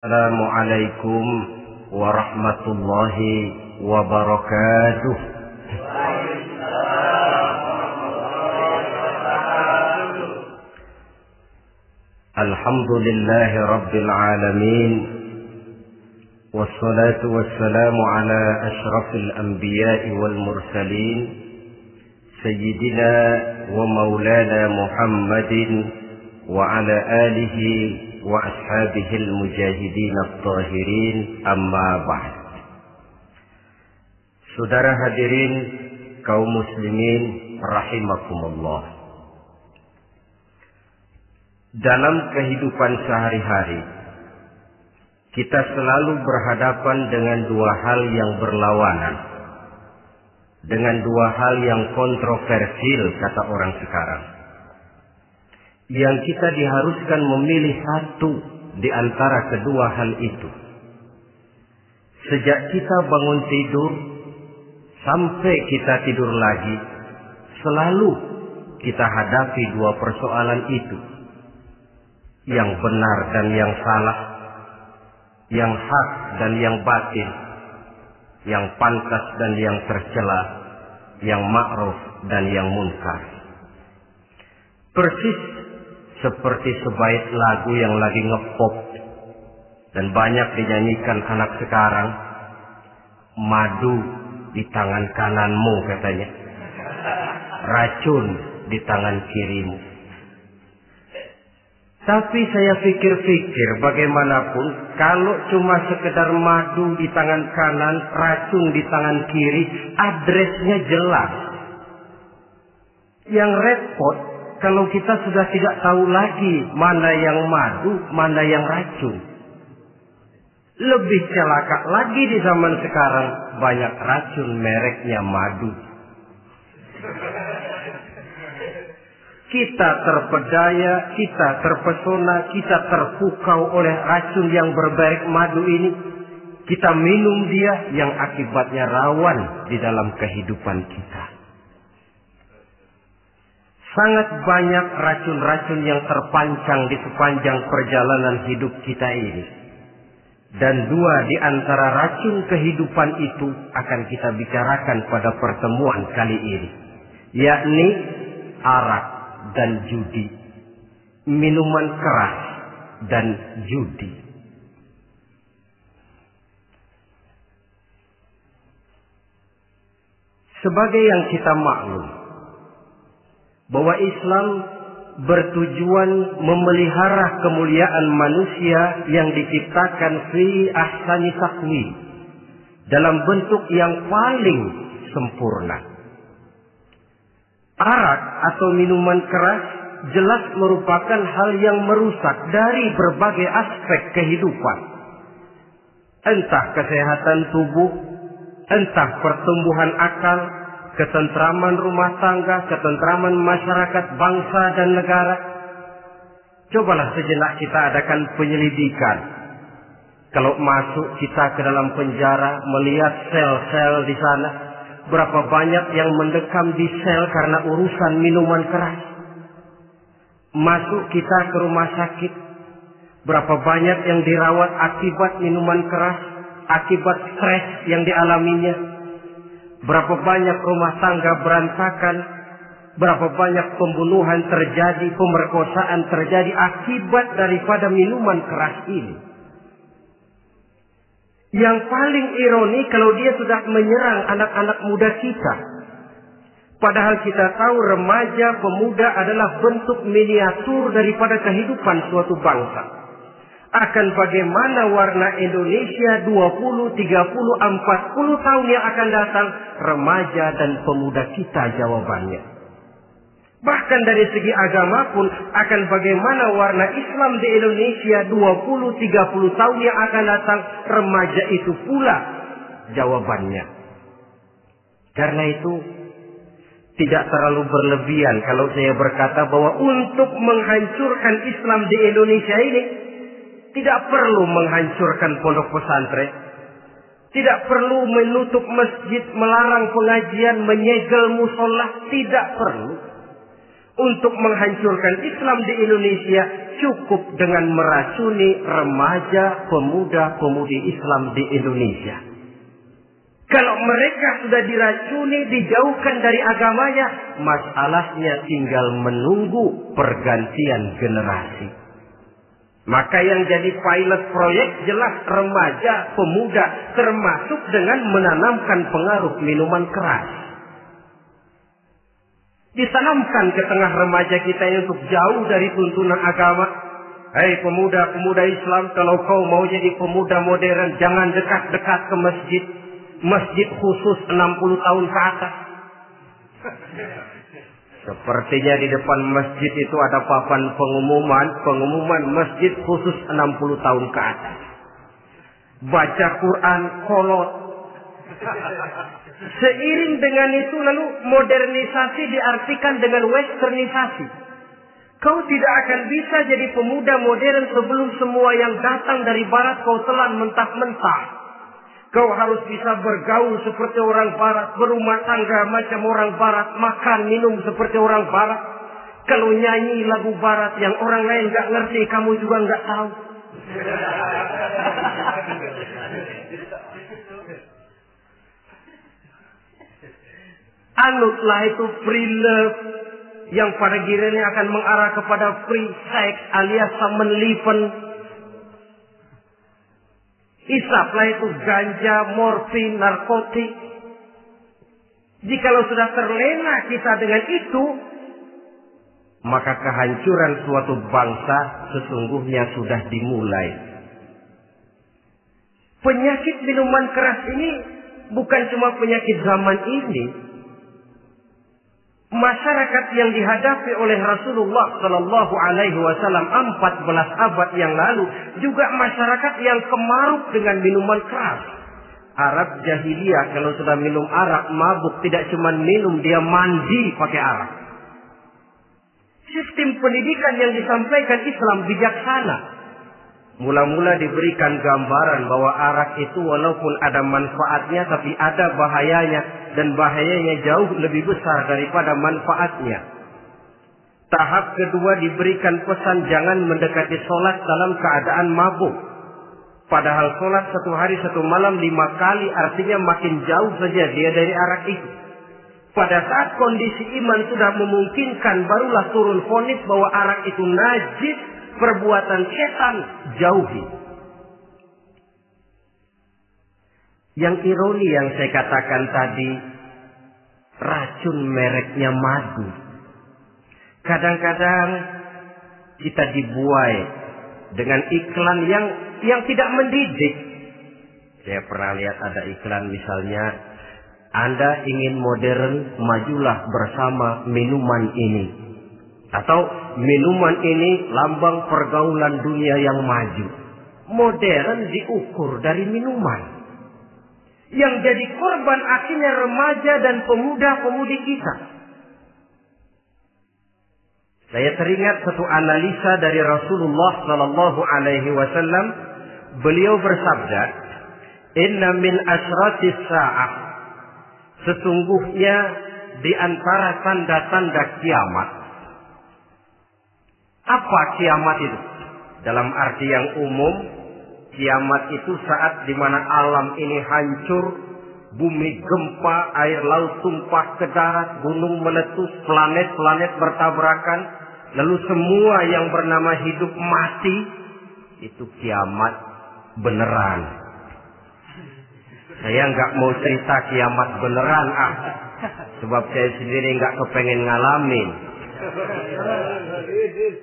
Assalamualaikum warahmatullahi wabarakatuh. Alhamdulillahi rabbil alamin. Wassalatu wassalamu ala ashrafil anbiya'i wal mursalin, Sayyidina wa maulana Muhammadin wa ala alihi wa ashabihil mujahidin at-tahirin, amma ba'd. Saudara hadirin kaum muslimin rahimakumullah. Dalam kehidupan sehari-hari kita selalu berhadapan dengan dua hal yang berlawanan, dengan dua hal yang kontroversial kata orang sekarang, yang kita diharuskan memilih satu di antara kedua hal itu. Sejak kita bangun tidur sampai kita tidur lagi, selalu kita hadapi dua persoalan itu. Yang benar dan yang salah, yang hak dan yang batil, yang pantas dan yang tercela, yang ma'ruf dan yang munkar. Persis seperti sebaik lagu yang lagi ngepop dan banyak dinyanyikan anak sekarang. Madu di tangan kananmu katanya, racun di tangan kirimu. Tapi saya pikir-pikir, bagaimanapun kalau cuma sekedar madu di tangan kanan, racun di tangan kiri, adresnya jelas. Yang repot kalau kita sudah tidak tahu lagi mana yang madu, mana yang racun. Lebih celaka lagi di zaman sekarang, banyak racun mereknya madu. Kita terpedaya, kita terpesona, kita terpukau oleh racun yang bermerek madu ini. Kita minum dia yang akibatnya rawan di dalam kehidupan kita. Sangat banyak racun-racun yang terpancang di sepanjang perjalanan hidup kita ini. Dan dua di antara racun kehidupan itu akan kita bicarakan pada pertemuan kali ini. Yakni arak dan judi, minuman keras dan judi. Sebagai yang kita maklum bahwa Islam bertujuan memelihara kemuliaan manusia yang diciptakan fi ahsani taqwim, dalam bentuk yang paling sempurna. Arak atau minuman keras jelas merupakan hal yang merusak dari berbagai aspek kehidupan. Entah kesehatan tubuh, entah pertumbuhan akal, ketentraman rumah tangga, ketentraman masyarakat, bangsa dan negara. Cobalah sejenak kita adakan penyelidikan. Kalau masuk kita ke dalam penjara, melihat sel-sel di sana, berapa banyak yang mendekam di sel karena urusan minuman keras. Masuk kita ke rumah sakit, berapa banyak yang dirawat akibat minuman keras, akibat stres yang dialaminya. Berapa banyak rumah tangga berantakan, berapa banyak pembunuhan terjadi, pemerkosaan terjadi akibat daripada minuman keras ini. Yang paling ironi kalau dia sudah menyerang anak-anak muda kita. Padahal kita tahu remaja, pemuda adalah bentuk miniatur daripada kehidupan suatu bangsa. Akan bagaimana warna Indonesia 20, 30, 40 tahun yang akan datang, remaja dan pemuda kita jawabannya. Bahkan dari segi agama pun akan bagaimana warna Islam di Indonesia 20, 30 tahun yang akan datang, remaja itu pula jawabannya. Karena itu tidak terlalu berlebihan kalau saya berkata bahwa untuk menghancurkan Islam di Indonesia ini tidak perlu menghancurkan pondok pesantren, tidak perlu menutup masjid, melarang pengajian, menyegel musola, tidak perlu. untuk menghancurkan Islam di Indonesia cukup dengan meracuni remaja, pemuda-pemudi Islam di Indonesia. Kalau mereka sudah diracuni, dijauhkan dari agamanya, masalahnya tinggal menunggu pergantian generasi. Maka yang jadi pilot proyek jelas remaja, pemuda, termasuk dengan menanamkan pengaruh minuman keras. Ditanamkan ke tengah remaja kita untuk jauh dari tuntunan agama. Hei pemuda-pemuda Islam, kalau kau mau jadi pemuda modern, jangan dekat-dekat ke masjid. Masjid khusus 60 tahun ke atas. Sepertinya di depan masjid itu ada papan pengumuman masjid khusus 60 tahun ke atas. Baca Quran kolot. Seiring dengan itu lalu modernisasi diartikan dengan westernisasi. Kau tidak akan bisa jadi pemuda modern sebelum semua yang datang dari barat kau telan mentah-mentah. Kau harus bisa bergaul seperti orang barat, berumah tangga macam orang barat, makan minum seperti orang barat. Kalau nyanyi lagu barat yang orang lain gak ngerti, kamu juga gak tahu. Anutlah itu free love yang pada gilirannya akan mengarah kepada free sex alias samen-liven. Isaplah itu ganja, morfin, narkotik. Jikalau sudah terlena kita dengan itu, maka kehancuran suatu bangsa sesungguhnya sudah dimulai. Penyakit minuman keras ini bukan cuma penyakit zaman ini. Masyarakat yang dihadapi oleh Rasulullah Sallallahu Alaihi Wasallam 14 abad yang lalu juga masyarakat yang kemaruk dengan minuman keras. Arab jahiliyah kalau sudah minum arak mabuk, tidak cuma minum, dia mandi pakai arak. Sistem pendidikan yang disampaikan Islam bijaksana. Mula-mula diberikan gambaran bahwa arak itu walaupun ada manfaatnya tapi ada bahayanya. Dan bahayanya jauh lebih besar daripada manfaatnya. Tahap kedua diberikan pesan jangan mendekati sholat dalam keadaan mabuk. Padahal sholat 1 hari 1 malam 5 kali artinya makin jauh saja dia dari arak itu. Pada saat kondisi iman sudah memungkinkan barulah turun vonis bahwa arak itu najis, perbuatan setan, jauhi. Yang ironi yang saya katakan tadi, racun mereknya madu. Kadang-kadang kita dibuai dengan iklan yang tidak mendidik. Saya pernah lihat ada iklan misalnya, Anda ingin modern, majulah bersama minuman ini. Atau minuman ini lambang pergaulan dunia yang maju. Modern diukur dari minuman. Yang jadi korban akhirnya remaja dan pemuda-pemudi kita. Saya teringat satu analisa dari Rasulullah Sallallahu Alaihi Wasallam. Beliau bersabda, Inna min asratis sa'ah. Sesungguhnya di antara tanda-tanda kiamat. Apa kiamat itu? Dalam arti yang umum, kiamat itu saat di mana alam ini hancur, bumi gempa, air laut tumpah ke darat, gunung meletus, planet-planet bertabrakan, lalu semua yang bernama hidup mati. Itu kiamat beneran. Saya nggak mau cerita kiamat beneran, sebab saya sendiri nggak kepengen ngalamin.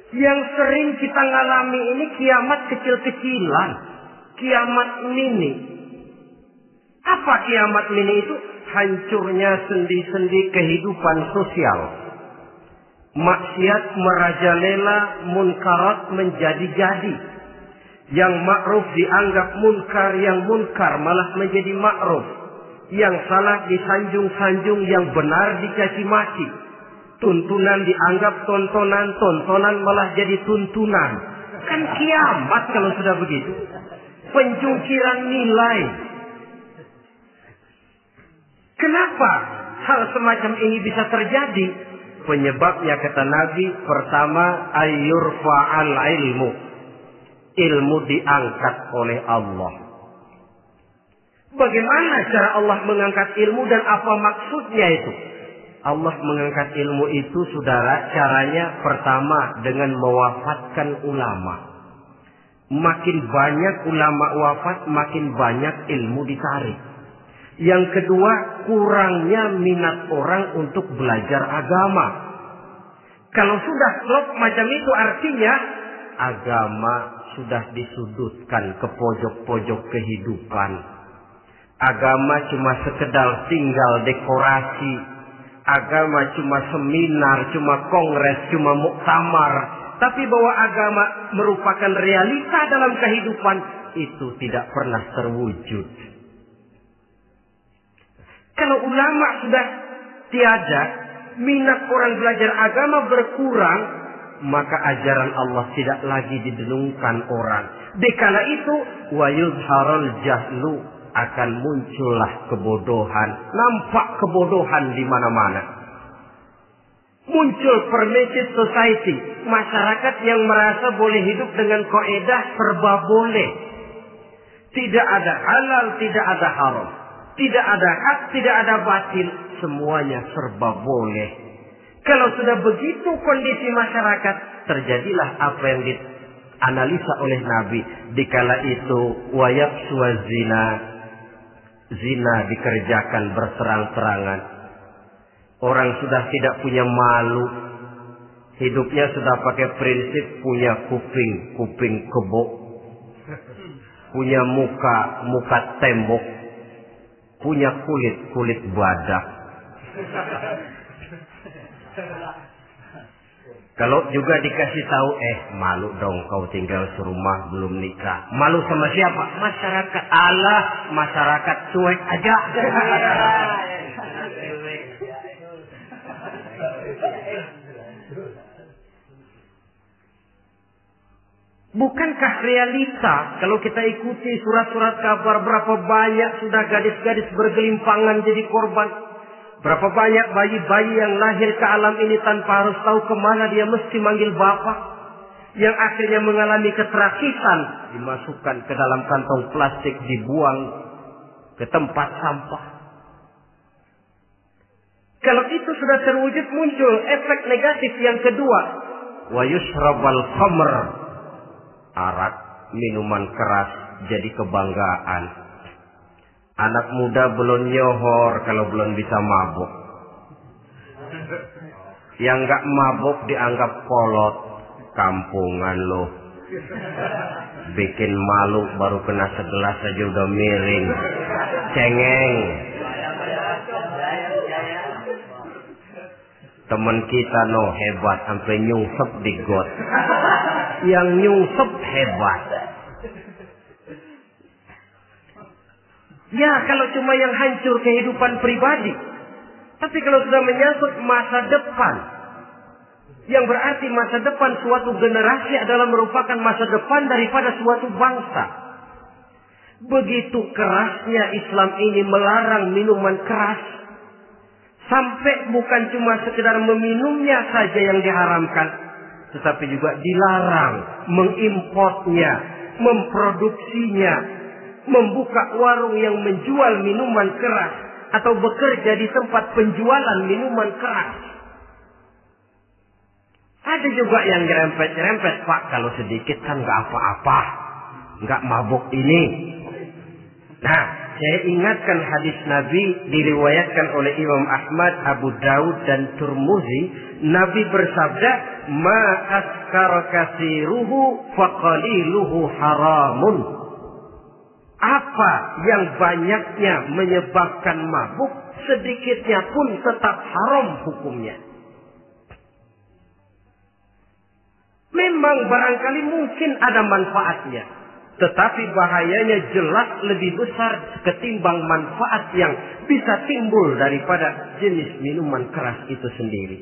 Yang sering kita ngalami ini kiamat kecil-kecilan. Kiamat mini. Apa kiamat mini itu? Hancurnya sendi-sendi kehidupan sosial. Maksiat merajalela, munkarat menjadi-jadi. Yang ma'ruf dianggap munkar, yang munkar malah menjadi ma'ruf. Yang salah disanjung-sanjung, yang benar dicaci maki. Tuntunan dianggap tontonan, tontonan malah jadi tuntunan. Kan kiamat kalau sudah begitu. Pencungkiran nilai. Kenapa hal semacam ini bisa terjadi? Penyebabnya kata Nabi, pertama ayyurfa'al ilmu. Ilmu diangkat oleh Allah. Bagaimana cara Allah mengangkat ilmu dan apa maksudnya itu? Allah mengangkat ilmu itu, saudara, caranya pertama dengan mewafatkan ulama. Makin banyak ulama wafat, makin banyak ilmu ditarik. Yang kedua, kurangnya minat orang untuk belajar agama. Kalau sudah klop macam itu, artinya agama sudah disudutkan ke pojok-pojok kehidupan. Agama cuma sekedar tinggal dekorasi. Agama cuma seminar, cuma kongres, cuma muktamar. Tapi bahwa agama merupakan realita dalam kehidupan, itu tidak pernah terwujud. Kalau ulama sudah tiada, minat orang belajar agama berkurang, maka ajaran Allah tidak lagi didengungkan orang. Dikala itu, wa yuzharul jahlu, akan muncullah kebodohan. Nampak kebodohan di mana-mana. Muncul permissive society, masyarakat yang merasa boleh hidup dengan kaidah serba boleh. Tidak ada halal, tidak ada haram. Tidak ada hak, tidak ada batil. Semuanya serba boleh. Kalau sudah begitu kondisi masyarakat, terjadilah apa yang dianalisa oleh Nabi. Dikala itu, wayabsu zina. Zina dikerjakan berterang-terangan. Orang sudah tidak punya malu. Hidupnya sudah pakai prinsip punya kuping kebo. Punya muka tembok. Punya kulit badak. Kalau juga dikasih tahu, malu dong kau tinggal serumah belum nikah. Malu sama siapa? Masyarakat. Allah, masyarakat cuek aja. Bukankah realita kalau kita ikuti surat-surat kabar, berapa banyak sudah gadis-gadis bergelimpangan jadi korban? Berapa banyak bayi-bayi yang lahir ke alam ini tanpa harus tahu kemana dia mesti manggil bapak. Yang akhirnya mengalami keterakisan, dimasukkan ke dalam kantong plastik, dibuang ke tempat sampah. Kalau itu sudah terwujud, muncul efek negatif yang kedua. Wa yushrabal khamr. Arak, minuman keras jadi kebanggaan. Anak muda belum nyohor kalau belum bisa mabuk. Yang gak mabuk dianggap kolot. Kampungan loh. Bikin malu baru kena segelas aja udah miring. Cengeng. Temen kita hebat sampai nyungsep di got. Yang nyungsep hebat. Ya, kalau cuma yang hancur kehidupan pribadi. Tapi kalau sudah menyangkut masa depan, yang berarti masa depan suatu generasi adalah merupakan masa depan daripada suatu bangsa. Begitu kerasnya Islam ini melarang minuman keras. Sampai bukan cuma sekedar meminumnya saja yang diharamkan, tetapi juga dilarang mengimportnya, memproduksinya, membuka warung yang menjual minuman keras atau bekerja di tempat penjualan minuman keras. Ada juga yang nyerempet-nyerempet, Pak, kalau sedikit kan nggak apa-apa, nggak mabuk ini. Nah, saya ingatkan hadis Nabi diriwayatkan oleh Imam Ahmad, Abu Daud dan Tirmidzi. Nabi bersabda, "Ma askara katsiruhu faqaliluhu haramun." Apa yang banyaknya menyebabkan mabuk, sedikitnya pun tetap haram hukumnya. Memang barangkali mungkin ada manfaatnya, tetapi bahayanya jelas lebih besar ketimbang manfaat yang bisa timbul daripada jenis minuman keras itu sendiri.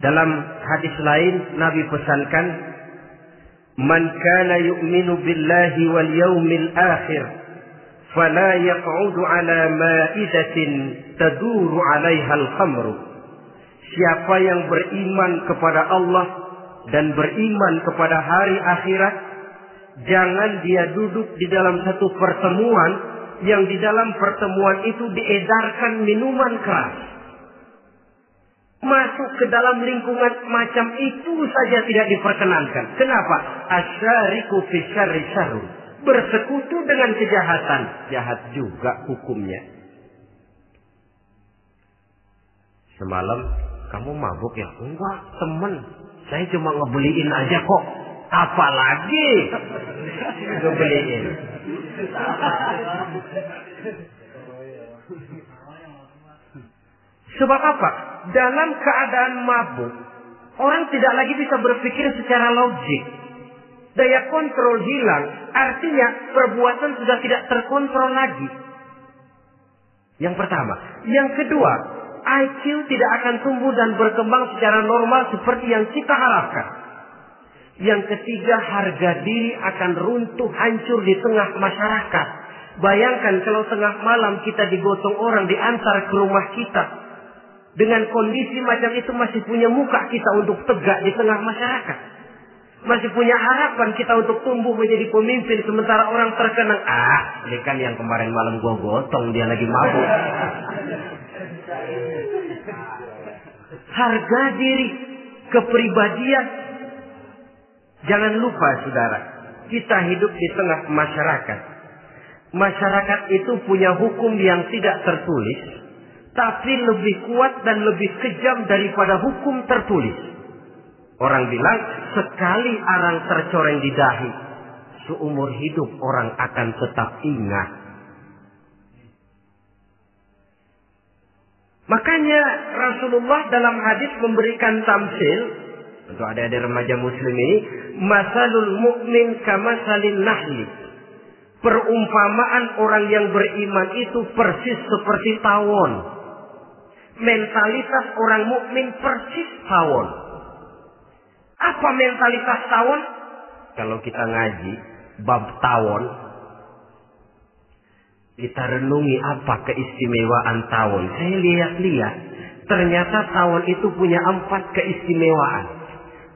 Dalam hadis lain Nabi pesankan, "Man kana yu'minu billahi wal yaumil akhir fala yaq'udu ala ma'idatin taduru 'alaiha al-khamru. Siapa yang beriman kepada Allah dan beriman kepada hari akhirat, jangan dia duduk di dalam satu pertemuan yang di dalam pertemuan itu diedarkan minuman keras. Masuk ke dalam lingkungan macam itu saja tidak diperkenankan. Kenapa? Asyariku fi syarri syarrun. Bersekutu dengan kejahatan, jahat juga hukumnya. Semalam kamu mabuk ya? Enggak, temen. Saya cuma ngebeliin aja kok. Apalagi ngebeliin. Sebab apa? Dalam keadaan mabuk, orang tidak lagi bisa berpikir secara logik. Daya kontrol hilang, artinya perbuatan sudah tidak terkontrol lagi. Yang pertama. Yang kedua, IQ tidak akan tumbuh dan berkembang secara normal seperti yang kita harapkan. Yang ketiga, harga diri akan runtuh hancur di tengah masyarakat. Bayangkan kalau tengah malam kita digotong orang, diantar ke rumah kita. Dengan kondisi macam itu masih punya muka kita untuk tegak di tengah masyarakat. Masih punya harapan kita untuk tumbuh menjadi pemimpin sementara orang terkenang. Ini kan yang kemarin malam gua gotong, dia lagi mabuk. Harga diri, kepribadian. Jangan lupa saudara, kita hidup di tengah masyarakat. Masyarakat itu punya hukum yang tidak tertulis, tapi lebih kuat dan lebih kejam daripada hukum tertulis. Orang bilang, sekali arang tercoreng di dahi, seumur hidup orang akan tetap ingat. Makanya Rasulullah dalam hadis memberikan tamsil untuk adik-adik remaja muslim ini, masalul mu'min kamasalin nahli. Perumpamaan orang yang beriman itu persis seperti tawon. Mentalitas orang mukmin persis tawon. Apa mentalitas tawon? Kalau kita ngaji bab tawon, kita renungi apa keistimewaan tawon. Saya lihat-lihat, ternyata tawon itu punya 4 keistimewaan.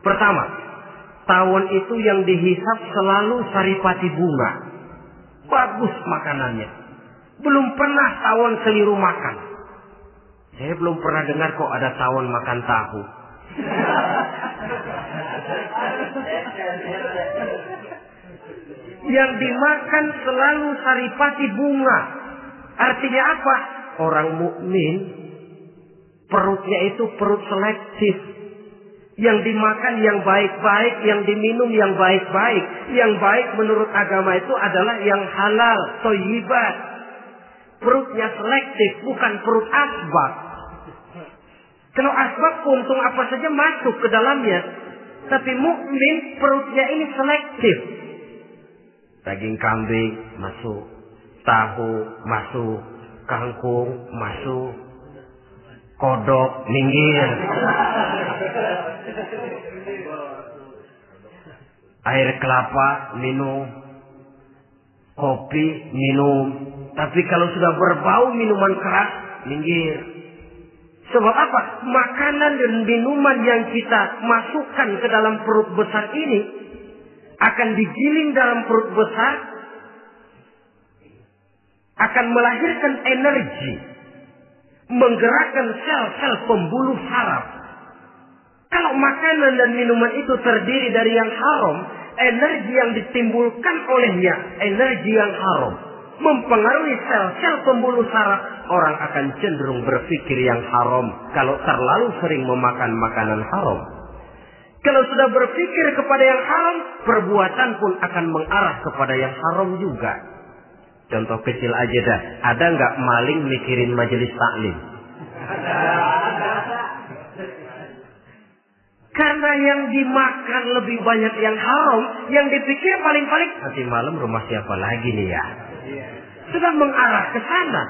Pertama, tawon itu yang dihisap selalu saripati bunga. Bagus makanannya. Belum pernah tawon keliru makan. Saya belum pernah dengar kok ada tawon makan tahu. Yang dimakan selalu saripati bunga. Artinya apa? Orang mukmin perutnya itu perut selektif. Yang dimakan yang baik-baik, yang diminum yang baik-baik. Yang baik menurut agama itu adalah yang halal, thayyibat. Perutnya selektif, bukan perut asbab. Kalau asbab puntung apa saja masuk ke dalamnya. Tapi mukmin perutnya ini selektif. Daging kambing masuk, tahu masuk, kangkung masuk, kodok minggir. Air kelapa minum, kopi minum. Tapi kalau sudah berbau minuman keras, minggir. Sebab apa? Makanan dan minuman yang kita masukkan ke dalam perut besar ini akan digiling dalam perut besar, akan melahirkan energi, menggerakkan sel-sel pembuluh saraf. Kalau makanan dan minuman itu terdiri dari yang haram, energi yang ditimbulkan olehnya energi yang haram, mempengaruhi sel-sel pembuluh saraf. Orang akan cenderung berpikir yang haram kalau terlalu sering memakan makanan haram. Kalau sudah berpikir kepada yang haram, perbuatan pun akan mengarah kepada yang haram juga. Contoh kecil aja dah. Ada nggak maling mikirin majelis taklim? Karena yang dimakan lebih banyak yang haram, yang dipikir paling-paling nanti malam rumah siapa lagi nih ya? Sudah mengarah ke sana.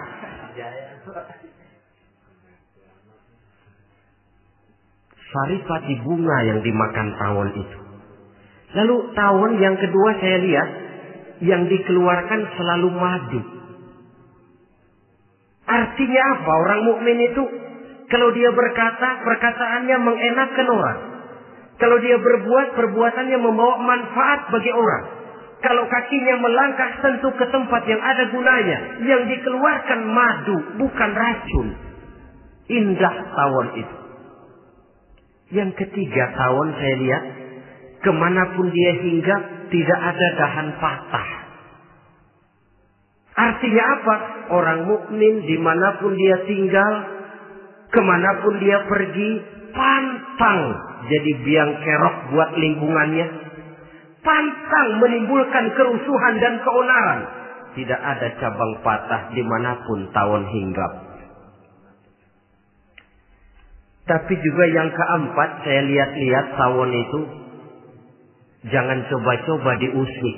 Saripati bunga yang dimakan tawon itu. Lalu tawon yang kedua saya lihat yang dikeluarkan selalu madu. Artinya apa? Orang mukmin itu kalau dia berkata, perkataannya mengenakan orang. Kalau dia berbuat, perbuatannya membawa manfaat bagi orang. Kalau kakinya melangkah tentu ke tempat yang ada gunanya. Yang dikeluarkan madu, bukan racun. Indah tawon itu. Yang ketiga, tawon saya lihat, kemanapun dia hinggap, tidak ada dahan patah. Artinya apa? Orang mukmin dimanapun dia tinggal, kemanapun dia pergi, pantang jadi biang kerok buat lingkungannya. Pantang menimbulkan kerusuhan dan keonaran. Tidak ada cabang patah dimanapun tawon hinggap. Tapi juga yang keempat, saya lihat-lihat tawon itu, jangan coba-coba diusik.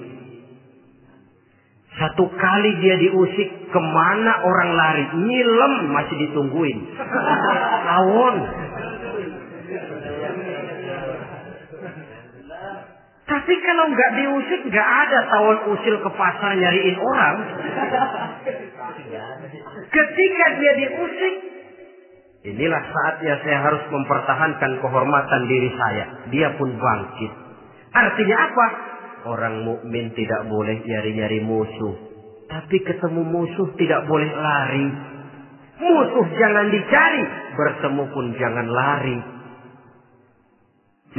Satu kali dia diusik, kemana orang lari? Nyilem masih ditungguin. Tawon. Tapi kalau nggak diusik, nggak ada tawon usil ke pasar nyariin orang. Ketika dia diusik, inilah saatnya saya harus mempertahankan kehormatan diri saya. Dia pun bangkit. Artinya apa? Orang mukmin tidak boleh nyari-nyari musuh. Tapi ketemu musuh tidak boleh lari. Musuh jangan dicari. Bertemu pun jangan lari.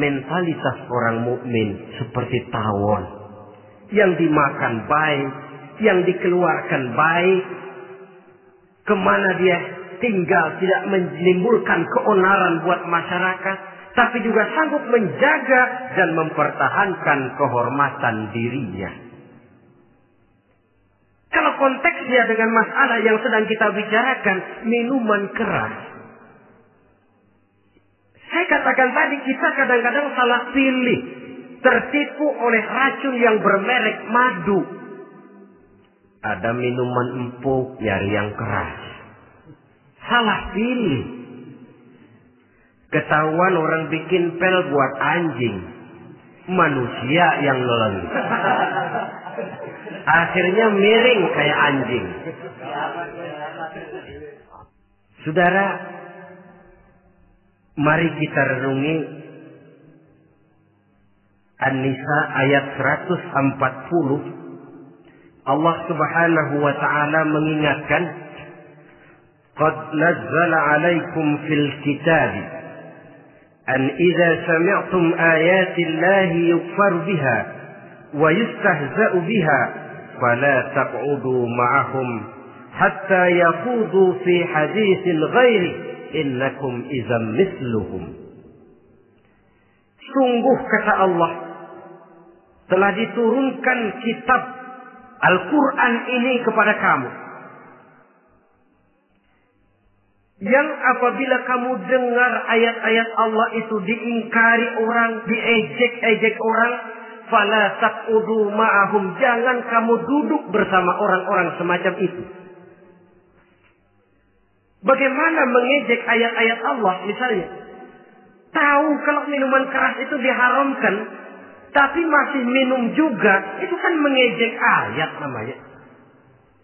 Mentalitas orang mukmin seperti tawon. Yang dimakan baik. Yang dikeluarkan baik. Kemana dia tinggal tidak menimbulkan keonaran buat masyarakat. Tapi juga sanggup menjaga dan mempertahankan kehormatan dirinya. Kalau konteksnya dengan masalah yang sedang kita bicarakan, minuman keras. Saya katakan tadi, kita kadang-kadang salah pilih. Tertipu oleh racun yang bermerek madu. Ada minuman empuk, nyari yang keras. Salah pilih. Ketahuan orang bikin pel buat anjing. Manusia yang nelen. Akhirnya miring kayak anjing. Saudara, mari kita renungi An-Nisa ayat 140. Allah Subhanahu wa ta'ala mengingatkan, "Qad nazzala 'alaikum fil kitab أن إذا سمعتم آيات الله يكفر بها ويستهزأ بها فلا تقعدوا معهم حتى يخوضوا في حديث غيره إنكم إذا مثلهم." Sungguh kata Allah, telah diturunkan kitab Al-Quran ini kepada kamu, yang apabila kamu dengar ayat-ayat Allah itu diingkari orang, diejek-ejek orang, fala taqudu ma'ahum, jangan kamu duduk bersama orang-orang semacam itu. Bagaimana mengejek ayat-ayat Allah misalnya? Tahu kalau minuman keras itu diharamkan, tapi masih minum juga, itu kan mengejek ayat namanya.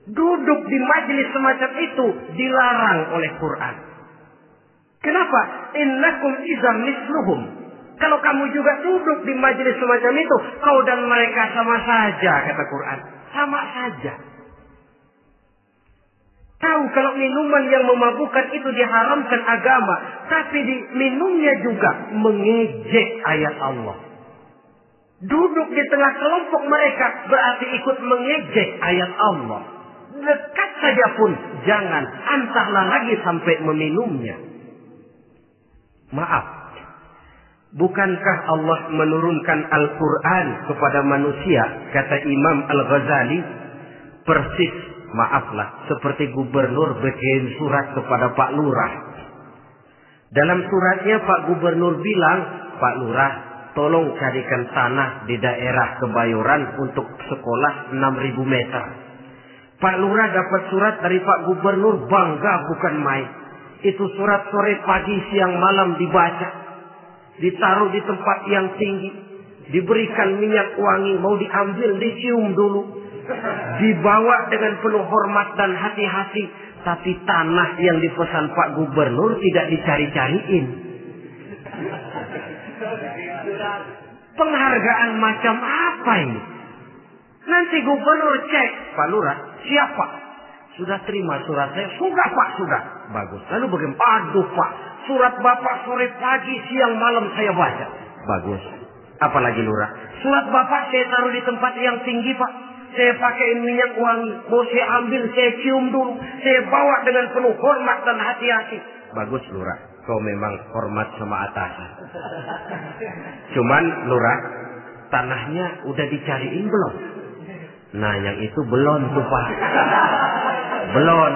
Duduk di majelis semacam itu dilarang oleh Quran. Kenapa? Innakum idzam misluhum. Kalau kamu juga duduk di majelis semacam itu, kau dan mereka sama saja, kata Quran. Sama saja. Tahu kalau minuman yang memabukkan itu diharamkan agama, tapi minumnya juga mengejek ayat Allah. Duduk di tengah kelompok mereka berarti ikut mengejek ayat Allah. Dekat saja pun jangan, entahlah lagi sampai meminumnya. Maaf, bukankah Allah menurunkan Al-Quran kepada manusia, kata Imam Al-Ghazali, persis, maaflah, seperti gubernur bikin surat kepada Pak Lurah. Dalam suratnya Pak Gubernur bilang, Pak Lurah, tolong carikan tanah di daerah Kebayoran untuk sekolah 6.000 meter. Pak Lurah dapat surat dari Pak Gubernur, bangga bukan main. Itu surat sore, pagi, siang, malam dibaca. Ditaruh di tempat yang tinggi. Diberikan minyak wangi, mau diambil, dicium dulu. Dibawa dengan penuh hormat dan hati-hati. Tapi tanah yang dipesan Pak Gubernur tidak dicari-cariin. Penghargaan macam apa ini? Nanti gubernur cek, Pak Lurah, siapa? Sudah terima surat saya? Sudah Pak, sudah. Bagus. Lalu bagaimana? Aduh Pak, surat Bapak sore pagi siang malam saya baca. Bagus. Apalagi Lurah? Surat Bapak saya taruh di tempat yang tinggi Pak. Saya pakai minyak wangi. Mau saya ambil, saya cium dulu. Saya bawa dengan penuh hormat dan hati-hati. Bagus Lurah. Kau memang hormat sama atasan. Cuman Lurah, tanahnya udah dicariin belum? Nah yang itu belum tuh Pak. Belum.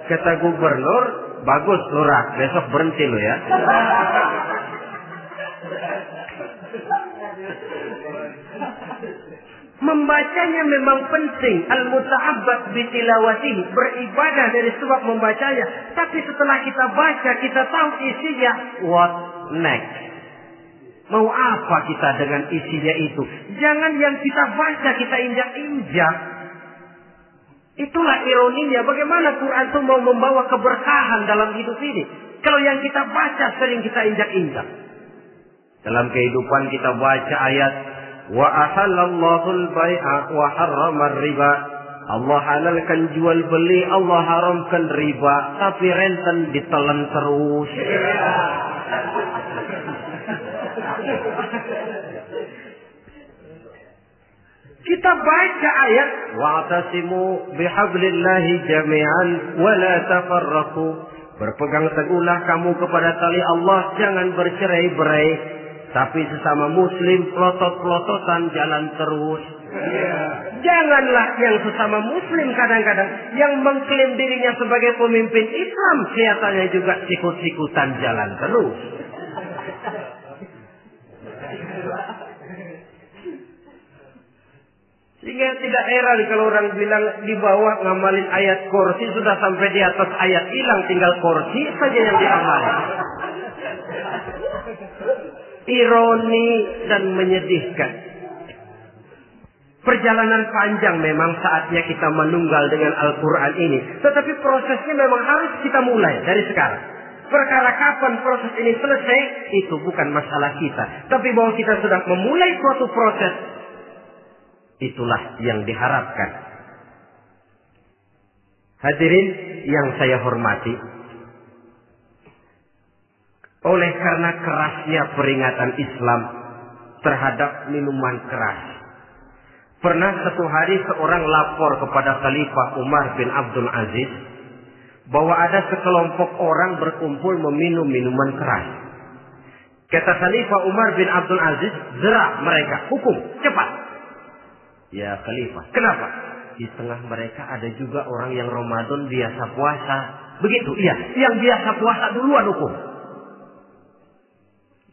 Kata gubernur, bagus Lurah, besok berhenti lo ya. Membacanya memang penting. Al-muta'abbad bitilawatihi, beribadah dari sebab membacanya. Tapi setelah kita baca, kita tahu isinya. What next? Mau apa kita dengan isinya itu? Jangan yang kita baca kita injak-injak. Itulah ironinya. Bagaimana Quran itu mau membawa keberkahan dalam hidup ini? Kalau yang kita baca sering kita injak-injak. Dalam kehidupan kita baca ayat wa ahallallahu al-bai'a wa harrama riba. Allah halalkan jual beli, Allah haramkan riba, tapi renten ditelan terus. Kita baca ayat wa'tasimu bihablillahi jami'an wa la tafarraqu. Berpegang teguhlah kamu kepada tali Allah, jangan bercerai-berai. Tapi sesama muslim pelotot-pelototan jalan terus. Janganlah yang sesama muslim kadang-kadang yang mengklaim dirinya sebagai pemimpin Islam, kelihatannya juga sikut-sikutan jalan terus. Sehingga tidak heran kalau orang bilang di bawah ngamalin ayat kursi sudah sampai di atas ayat hilang, tinggal kursi saja yang diamalin. Ironi dan menyedihkan. Perjalanan panjang memang saatnya kita menunggal dengan Al-Quran ini. Tetapi prosesnya memang harus kita mulai dari sekarang. Perkara kapan proses ini selesai, itu bukan masalah kita. Tapi bahwa kita sudah memulai suatu proses, itulah yang diharapkan. Hadirin yang saya hormati, oleh karena kerasnya peringatan Islam terhadap minuman keras, pernah satu hari seorang lapor kepada Khalifah Umar bin Abdul Aziz bahwa ada sekelompok orang berkumpul meminum minuman keras. Kata Khalifah Umar bin Abdul Aziz, jerak mereka, hukum, cepat. Ya Khalifah, kenapa? Di tengah mereka ada juga orang yang Ramadan biasa puasa. Begitu, iya, yang biasa puasa duluan hukum.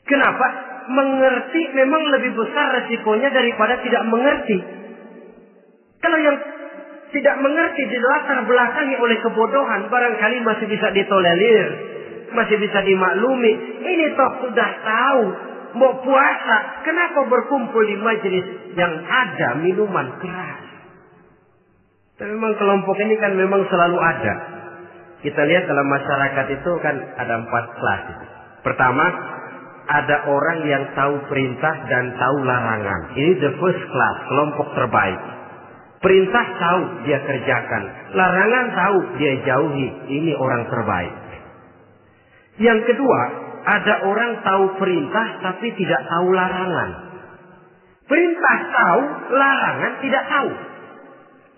Kenapa? Mengerti memang lebih besar resikonya daripada tidak mengerti. Kalau yang tidak mengerti dilatar belakangi oleh kebodohan, barangkali masih bisa ditolerir, masih bisa dimaklumi. Ini toh sudah tahu mau puasa, kenapa berkumpul di majelis yang ada minuman keras? Tapi memang kelompok ini kan memang selalu ada. Kita lihat dalam masyarakat itu kan ada 4 kelas. Pertama, ada orang yang tahu perintah dan tahu larangan. Ini the first class, kelompok terbaik. Perintah tahu, dia kerjakan. Larangan tahu, dia jauhi. Ini orang terbaik. Yang kedua, ada orang tahu perintah tapi tidak tahu larangan. Perintah tahu, larangan tidak tahu.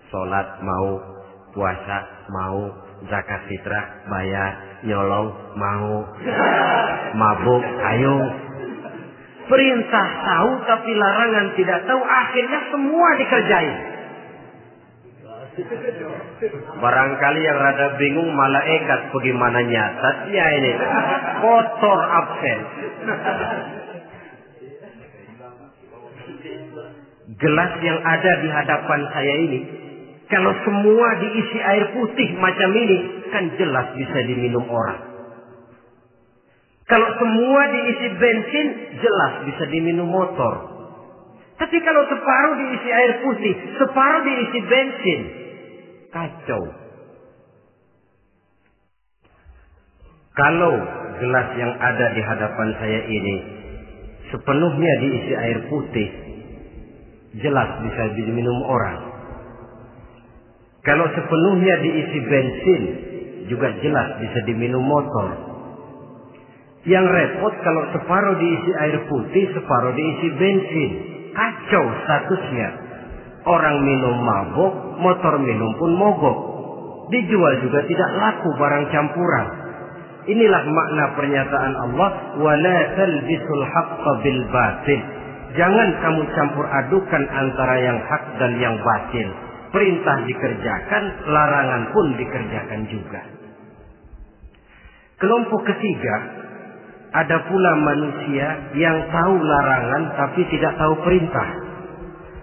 Sholat mau, puasa mau, zakat fitrah bayar, nyolong mau, mabuk ayo. Perintah tahu tapi larangan tidak tahu, akhirnya semua dikerjain. Barangkali yang rada bingung malaikat bagaimana nyatatnya ini, kotor absen. Gelas yang ada di hadapan saya ini, kalau semua diisi air putih macam ini, kan jelas bisa diminum orang. Kalau semua diisi bensin, jelas bisa diminum motor. Tapi kalau separuh diisi air putih, separuh diisi bensin, kacau. Kalau gelas yang ada di hadapan saya ini sepenuhnya diisi air putih, jelas bisa diminum orang. Kalau sepenuhnya diisi bensin, juga jelas bisa diminum motor. Yang repot kalau separuh diisi air putih, separuh diisi bensin. Kacau statusnya. Orang minum mabok, motor minum pun mogok. Dijual juga tidak laku barang campuran. Inilah makna pernyataan Allah, wala talbisul haqqa bil batil. Jangan kamu campur adukan antara yang hak dan yang batil. Perintah dikerjakan, larangan pun dikerjakan juga. Kelompok ketiga, ada pula manusia yang tahu larangan tapi tidak tahu perintah.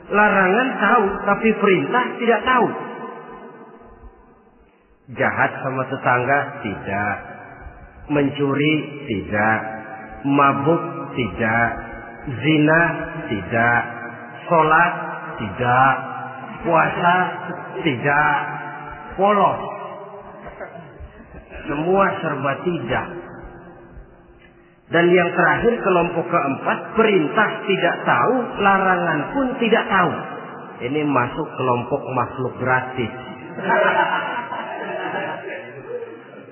Larangan tahu tapi perintah tidak tahu. Jahat sama tetangga tidak, mencuri tidak, mabuk tidak, zina tidak, sholat tidak, puasa tidak, polos. Semua serba tidak. Dan yang terakhir, kelompok keempat, perintah tidak tahu, larangan pun tidak tahu. Ini masuk kelompok makhluk gratis.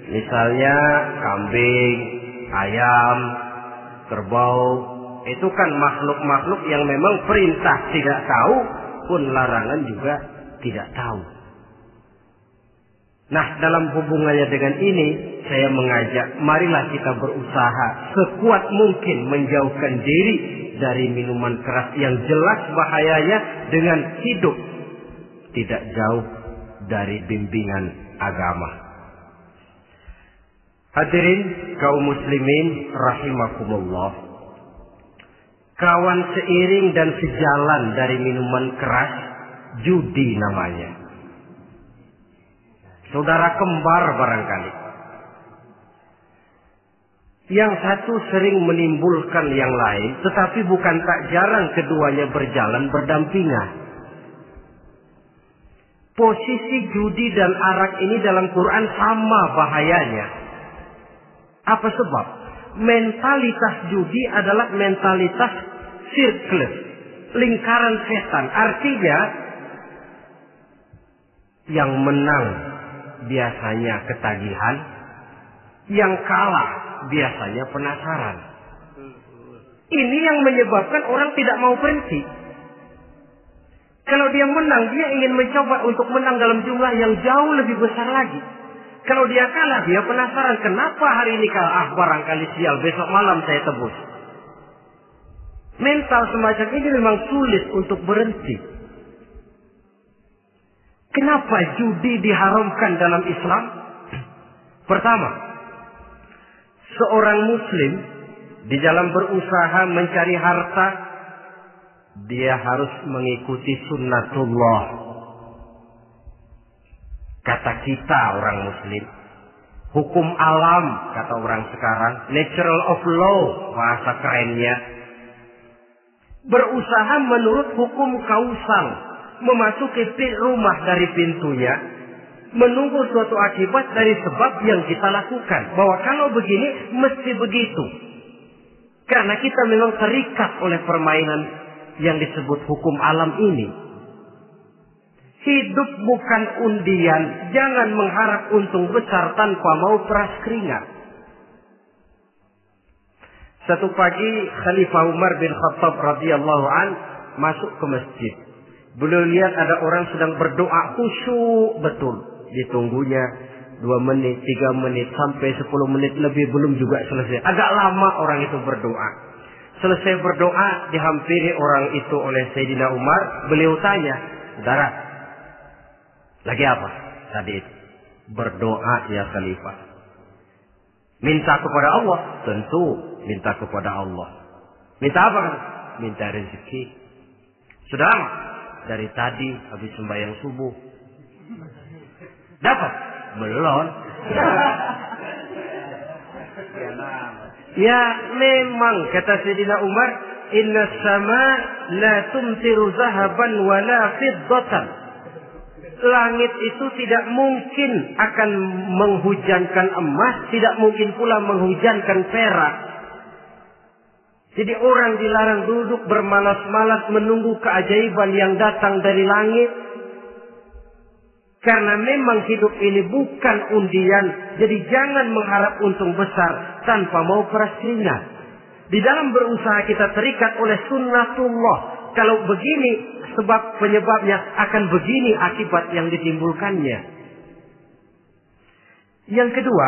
Misalnya kambing, ayam, kerbau, itu kan makhluk-makhluk yang memang perintah tidak tahu, pun larangan juga tidak tahu. Nah, dalam hubungannya dengan ini, saya mengajak, marilah kita berusaha sekuat mungkin menjauhkan diri dari minuman keras yang jelas bahayanya dengan hidup tidak jauh dari bimbingan agama. Hadirin kaum muslimin rahimakumullah. Kawan seiring dan sejalan dari minuman keras, judi namanya. Saudara kembar barangkali. Yang satu sering menimbulkan yang lain, tetapi bukan tak jarang keduanya berjalan berdampingan. Posisi judi dan arak ini dalam Quran sama bahayanya. Apa sebab? Mentalitas judi adalah mentalitas sirkel, lingkaran setan. Artinya, yang menang biasanya ketagihan, yang kalah biasanya penasaran. Ini yang menyebabkan orang tidak mau berhenti. Kalau dia menang, dia ingin mencoba untuk menang dalam jumlah yang jauh lebih besar lagi. Kalau dia kalah, dia penasaran, kenapa hari ini kalah? Barangkali sial, besok malam saya tebus. Mental semacam ini memang sulit untuk berhenti. Kenapa judi diharamkan dalam Islam? Pertama, seorang muslim di dalam berusaha mencari harta, dia harus mengikuti sunnatullah. Kata kita orang muslim, hukum alam kata orang sekarang, natural of law bahasa kerennya. Berusaha menurut hukum kausal, memasuki rumah dari pintunya, menunggu suatu akibat dari sebab yang kita lakukan. Bahwa kalau begini, mesti begitu. Karena kita memang terikat oleh permainan yang disebut hukum alam ini. Hidup bukan undian, jangan mengharap untung besar tanpa mau peras keringat. Satu pagi Khalifah Umar bin Khattab radhiyallahu an masuk ke masjid. Beliau lihat ada orang sedang berdoa khusyuk betul. Ditunggunya 2 menit, 3 menit, sampai 10 menit lebih belum juga selesai. Agak lama orang itu berdoa. Selesai berdoa, dihampiri orang itu oleh Sayyidina Umar. Beliau tanya, saudara, lagi apa tadi itu? Berdoa ya Khalifah. Minta kepada Allah? Tentu minta kepada Allah. Minta apa kan? Minta rezeki. Sudah lama? Dari tadi habis sembahyang subuh. Dapat? Belum. Ya memang kata Sayyidina Umar, inna sama la tumtiru zahaban wala fiddatan. Langit itu tidak mungkin akan menghujankan emas, tidak mungkin pula menghujankan perak. Jadi orang dilarang duduk bermalas-malas menunggu keajaiban yang datang dari langit. Karena memang hidup ini bukan undian. Jadi jangan mengharap untung besar tanpa mau peras keringat. Di dalam berusaha kita terikat oleh sunnatullah. Kalau begini sebab penyebabnya, akan begini akibat yang ditimbulkannya. Yang kedua,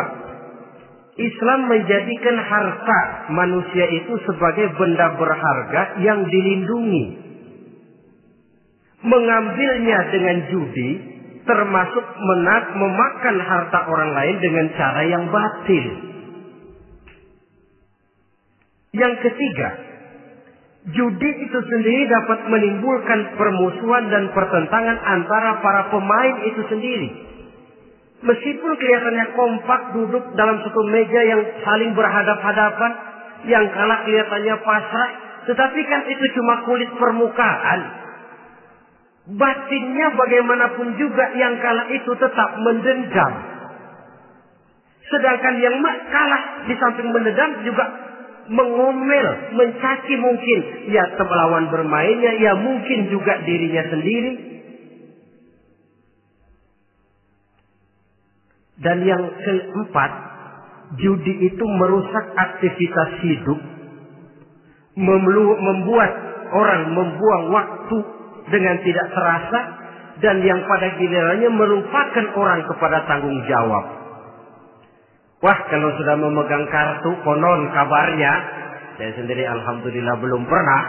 Islam menjadikan harta manusia itu sebagai benda berharga yang dilindungi. Mengambilnya dengan judi termasuk memakan harta orang lain dengan cara yang batil. Yang ketiga, judi itu sendiri dapat menimbulkan permusuhan dan pertentangan antara para pemain itu sendiri. Meskipun kelihatannya kompak duduk dalam satu meja yang saling berhadap-hadapan, yang kalah kelihatannya pasrah, tetapi kan itu cuma kulit permukaan. Batinnya bagaimanapun juga yang kalah itu tetap mendendam. Sedangkan yang kalah di samping mendendam juga mengomel, mencaci mungkin. Ya lawan bermainnya, ya mungkin juga dirinya sendiri. Dan yang keempat, judi itu merusak aktivitas hidup. Membuat orang membuang waktu dengan tidak terasa. Dan yang pada gilirannya melupakan orang kepada tanggung jawab. Wah, kalau sudah memegang kartu, konon kabarnya, saya sendiri alhamdulillah belum pernah.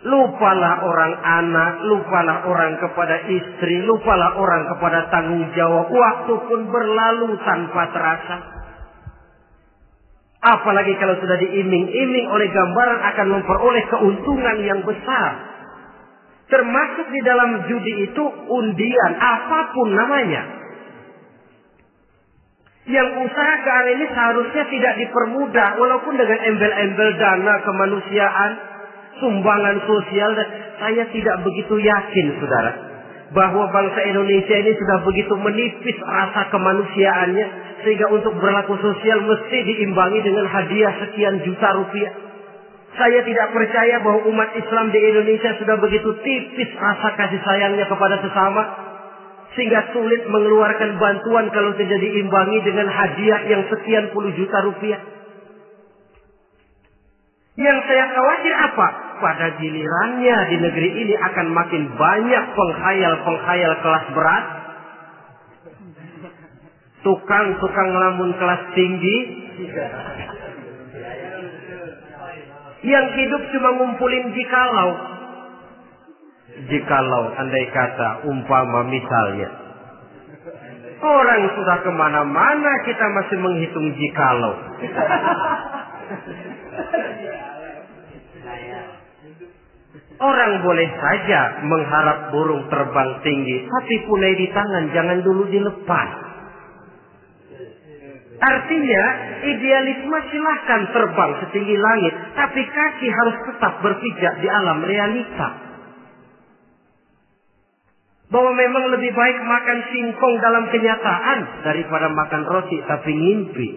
Lupalah orang anak, lupalah orang kepada istri, lupalah orang kepada tanggung jawab. Waktu pun berlalu tanpa terasa. Apalagi kalau sudah diiming-iming oleh gambaran akan memperoleh keuntungan yang besar. Termasuk di dalam judi itu undian, apapun namanya. Yang usaha ke arah ini seharusnya tidak dipermudah, walaupun dengan embel-embel dana kemanusiaan, sumbangan sosial. Dan saya tidak begitu yakin, saudara, bahwa bangsa Indonesia ini sudah begitu menipis rasa kemanusiaannya, sehingga untuk berlaku sosial mesti diimbangi dengan hadiah sekian juta rupiah. Saya tidak percaya bahwa umat Islam di Indonesia sudah begitu tipis rasa kasih sayangnya kepada sesama, sehingga sulit mengeluarkan bantuan kalau tidak diimbangi dengan hadiah yang sekian puluh juta rupiah. Yang saya khawatir apa? Pada gilirannya di negeri ini akan makin banyak penghayal-penghayal kelas berat. Tukang-tukang ngelamun kelas tinggi. Yang hidup cuma ngumpulin jikalau. Jikalau, andai kata, umpama misalnya. Orang sudah kemana-mana kita masih menghitung jikalau. Orang boleh saja mengharap burung terbang tinggi, tapi punai di tangan jangan dulu dilepas. Artinya idealisme silahkan terbang setinggi langit, tapi kaki harus tetap berpijak di alam realita. Bahwa memang lebih baik makan singkong dalam kenyataan daripada makan roti tapi ngimpi.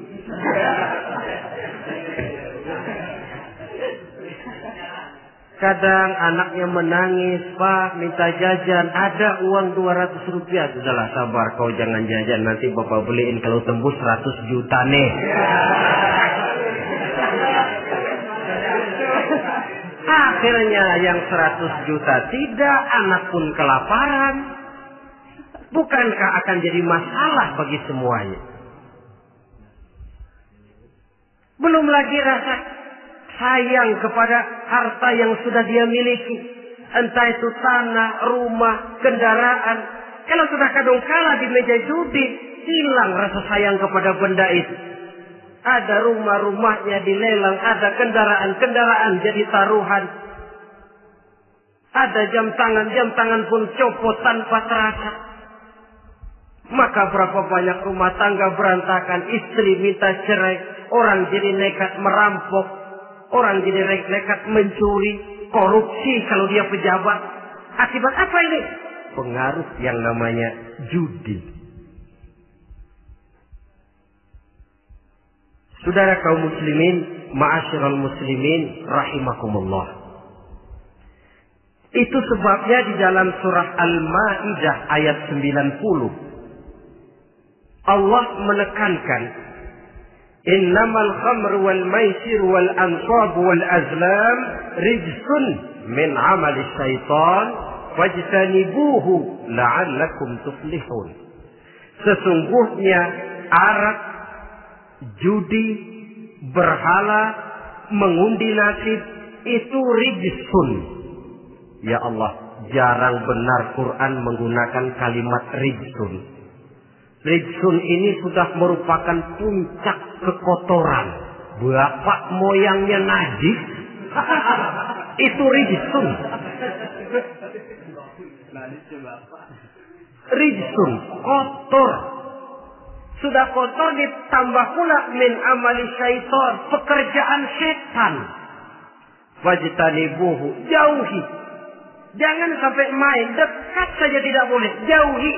Kadang anaknya menangis, Pak minta jajan, ada uang 200 rupiah. Sudahlah sabar, kau jangan jajan, nanti bapak beliin kalau tembus 100 juta nih. Akhirnya yang 100 juta tidak, anak pun kelaparan. Bukankah akan jadi masalah bagi semuanya? Belum lagi rasa sayang kepada harta yang sudah dia miliki. Entah itu tanah, rumah, kendaraan. Kalau sudah kadung kalah di meja judi, hilang rasa sayang kepada benda itu. Ada rumah-rumahnya dilelang, ada kendaraan-kendaraan jadi taruhan. Ada jam tangan pun copot tanpa terasa. Maka berapa banyak rumah tangga berantakan, istri minta cerai, orang jadi nekat merampok, orang jadi nekat mencuri, korupsi kalau dia pejabat. Akibat apa ini? pengaruh yang namanya judi. Saudara kaum muslimin, ma'asyiral muslimin rahimakumullah. Itu sebabnya di dalam surah Al-Maidah ayat 90 Allah menekankan, innamal khamru wal maisir wal ansab wal azlam rijsun min amali syaitan fajtanibuhu la'allakum tuflihun. Sesungguhnya arak, judi, berhala, mengundi nasib itu rijsun. Ya Allah, jarang benar Quran menggunakan kalimat rijsun. Rijsun ini sudah merupakan puncak kekotoran. Bapak moyangnya najis, itu rijsun. Rijsun, kotor. Sudah kotor ditambah pula min amali syaitan, pekerjaan setan. Wajtanibuhu, jauhi. Jangan sampai main, dekat saja tidak boleh, jauhi.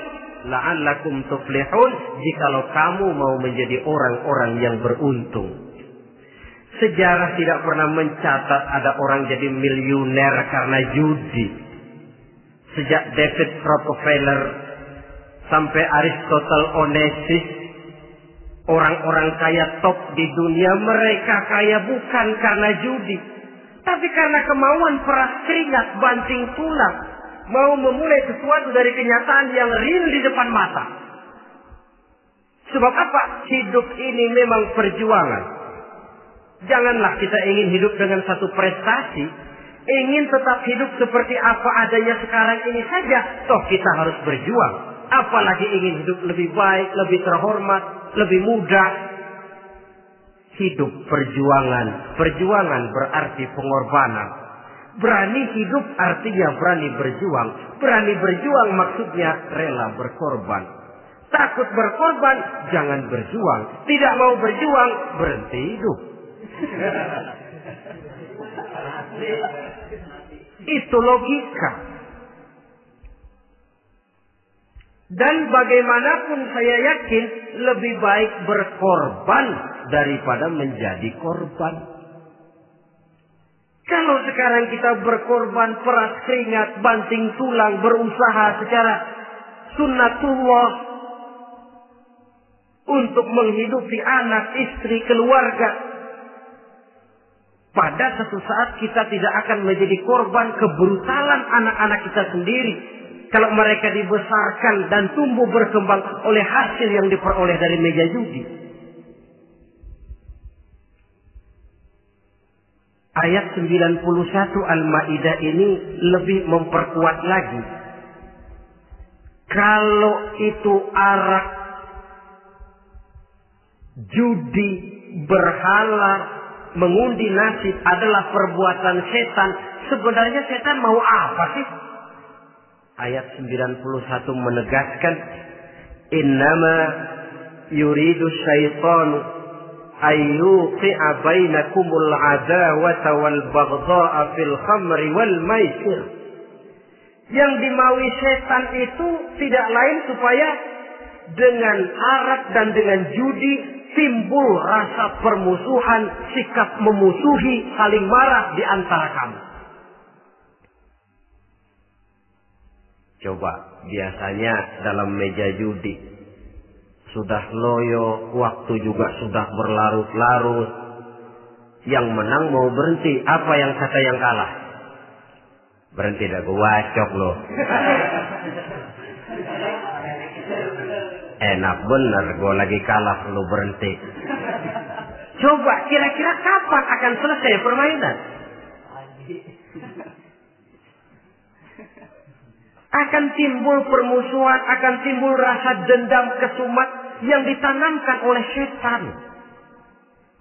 La'allakum tuflihun, jikalau kamu mau menjadi orang-orang yang beruntung. Sejarah tidak pernah mencatat ada orang jadi miliuner karena judi. Sejak David Rockefeller sampai Aristotle Onassis, orang-orang kaya top di dunia, mereka kaya bukan karena judi, tapi karena kemauan peras keringat banting tulang, mau memulai sesuatu dari kenyataan yang real di depan mata. Sebab apa? Hidup ini memang perjuangan. Janganlah kita ingin hidup dengan satu prestasi, ingin tetap hidup seperti apa adanya sekarang ini saja, toh kita harus berjuang. Apalagi ingin hidup lebih baik, lebih terhormat, lebih mudah. Hidup perjuangan. Perjuangan berarti pengorbanan. Berani hidup artinya berani berjuang. Berani berjuang maksudnya rela berkorban. Takut berkorban, jangan berjuang. Tidak mau berjuang, berhenti hidup. Itu logika. Dan bagaimanapun saya yakin lebih baik berkorban daripada menjadi korban. Kalau sekarang kita berkorban, peras keringat, banting tulang, berusaha secara sunnatullah untuk menghidupi anak, istri, keluarga, pada satu saat kita tidak akan menjadi korban kebrutalan anak-anak kita sendiri. Kalau mereka dibesarkan dan tumbuh berkembang oleh hasil yang diperoleh dari meja judi. Ayat 91 Al-Maidah ini lebih memperkuat lagi. Kalau itu arak, judi, berhala, mengundi nasib adalah perbuatan setan, sebenarnya setan mau apa sih? Ayat 91 menegaskan, innama yuridu syaitanu ayyuqi'a bainakumul adawata wal baghdha'a fil khamri wal maisir. Yang dimaui setan itu tidak lain supaya dengan arak dan dengan judi timbul rasa permusuhan, sikap memusuhi, saling marah di antara kamu. Coba, biasanya dalam meja judi sudah loyo, waktu juga sudah berlarut-larut. Yang menang mau berhenti, apa yang kata yang kalah? Berhenti dah, gua wacok loh. Enak bener, gua lagi kalah, lu berhenti. Coba, kira-kira kapan akan selesai permainan? Akan timbul permusuhan, akan timbul rasa dendam, kesumat yang ditanamkan oleh setan.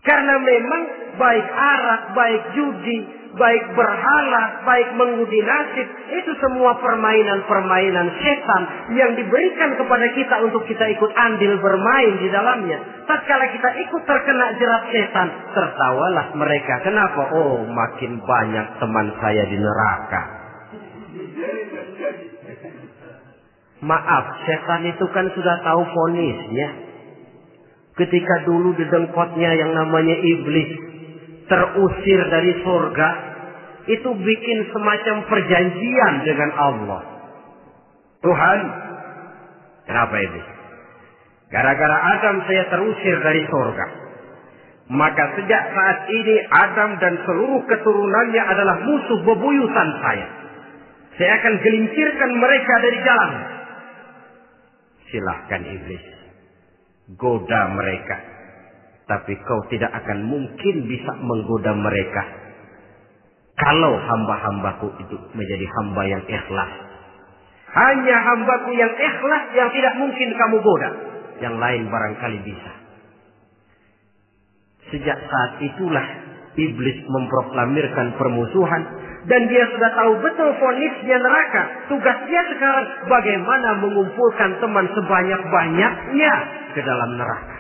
Karena memang baik arak, baik judi, baik berhala, baik mengundi nasib, itu semua permainan-permainan setan yang diberikan kepada kita untuk kita ikut andil bermain di dalamnya. Tatkala kita ikut terkena jerat setan, tertawalah mereka. Kenapa? Oh, makin banyak teman saya di neraka. Maaf, setan itu kan sudah tahu vonisnya. Ketika dulu di dengkotnya yang namanya iblis terusir dari surga, itu bikin semacam perjanjian dengan Allah. Tuhan, kenapa ini? Gara-gara Adam saya terusir dari surga. Maka sejak saat ini Adam dan seluruh keturunannya adalah musuh bebuyutan saya. Saya akan gelincirkan mereka dari jalan. Silahkan iblis, goda mereka. Tapi kau tidak akan mungkin bisa menggoda mereka kalau hamba-hambaku itu menjadi hamba yang ikhlas. Hanya hambaku yang ikhlas yang tidak mungkin kamu goda. Yang lain barangkali bisa. Sejak saat itulah iblis memproklamirkan permusuhan. Dan dia sudah tahu betul vonisnya neraka. Tugasnya sekarang bagaimana mengumpulkan teman sebanyak-banyaknya ke dalam neraka.